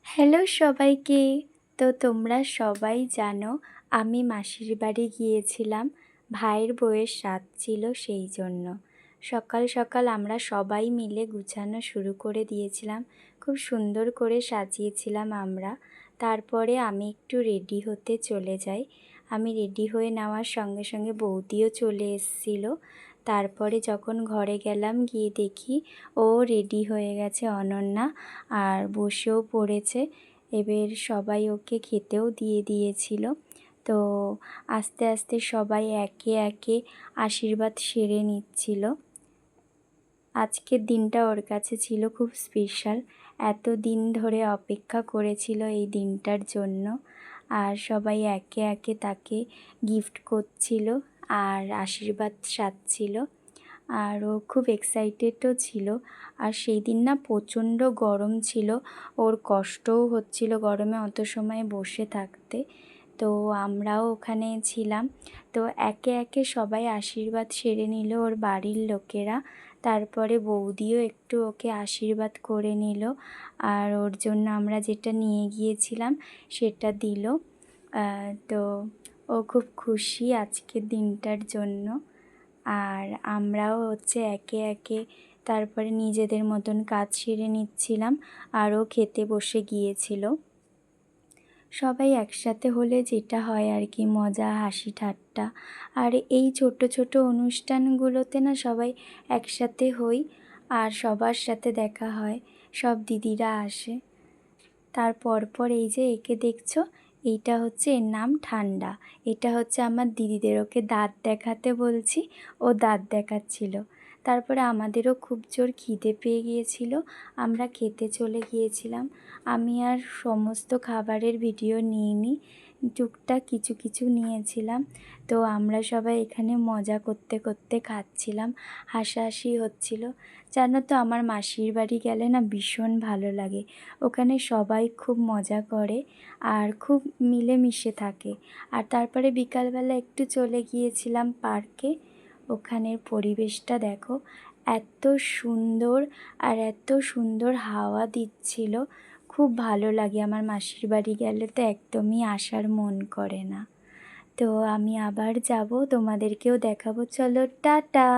Hello সবাইকে। তো তোমরা সবাই জানো আমি মাসির বাড়ি গিয়েছিলাম, ভাইয়ের বউয়ের শ্রাদ্ধ ছিল সেই জন্য। সকাল সকাল আমরা সবাই মিলে গুছানো শুরু করে দিয়েছিলাম, খুব সুন্দর করে সাজিয়েছিলাম আমরা। তারপরে আমি একটু রেডি হতে চলে যাই। আমি রেডি হয়ে নেওয়ার সঙ্গে সঙ্গে বৌদিও চলে এসেছিল। তারপরে যখন ঘরে গেলাম, গিয়ে দেখি ও রেডি হয়ে গেছে অনন্যা, আর বসেও পড়েছে। এবার সবাই ওকে খেতেও দিয়ে দিয়েছিল। তো আস্তে আস্তে সবাই একে একে আশীর্বাদ সেরে নিচ্ছিল। আজকের দিনটা ওর কাছে ছিল খুব স্পেশাল, এত দিন ধরে অপেক্ষা করেছিল এই দিনটার জন্য। আর সবাই একে একে তাকে গিফট করছিল আর আশীর্বাদ সাধছিল, আর ও খুব এক্সাইটেডও ছিল। আর সেই দিন না প্রচণ্ড গরম ছিল, ওর কষ্টও হচ্ছিল গরমে অত সময় বসে থাকতে। তো আমরাও ওখানে ছিলাম। তো একে একে সবাই আশীর্বাদ সেরে নিল ওর বাড়ির লোকেরা। তারপরে বৌদিও একটু ওকে আশীর্বাদ করে নিল, আর ওর জন্য আমরা যেটা নিয়ে গিয়েছিলাম সেটা দিল। তো ও খুব খুশি আজকের দিনটার জন্য। আর আমরাও একে একে তারপরে নিজেদের মতন কাজ সেরে নিচ্ছিলাম, আরও খেতে বসে গিয়েছিল। সবাই একসাথে হলে যেটা হয় আর কি, মজা হাসি ঠাট্টা। আর এই ছোট ছোট অনুষ্ঠানগুলোতে না সবাই একসাথে হই, আর সবার সাথে দেখা হয়, সব দিদিরা আসে। তারপর এই যে একে দেখছো, এইটা হচ্ছে, এর নাম ঠান্ডা। এটা হচ্ছে আমার দিদিদের, ওকে দাঁত দেখাতে বলছি, ও দাঁত দেখাচ্ছিল। তারপরে আমাদেরও খুব জোর খিদে পেয়ে গিয়েছিল, আমরা খেতে চলে গিয়েছিলাম। আমি আর সমস্ত খাবারের ভিডিও নিইনি, টুকটাক কিছু কিছু নিয়েছিলাম। তো আমরা সবাই এখানে মজা করতে করতে খাচ্ছিলাম, হাসাহাসি হচ্ছিল। জানো তো, আমার মাসির বাড়ি গেলে না ভীষণ ভালো লাগে। ওখানে সবাই খুব মজা করে আর খুব মিলেমিশে থাকে। আর তারপরে বিকালবেলা একটু চলে গিয়েছিলাম পার্কে। ওখানের পরিবেশটা দেখো, এত সুন্দর, আর এত সুন্দর হাওয়া দিচ্ছিল, খুব ভালো লাগে। আমার মাসির বাড়ি গেলে তো একদমই আসার মন করে না। তো আমি আবার যাব, তোমাদেরকেও দেখাবো। চলো টাটা।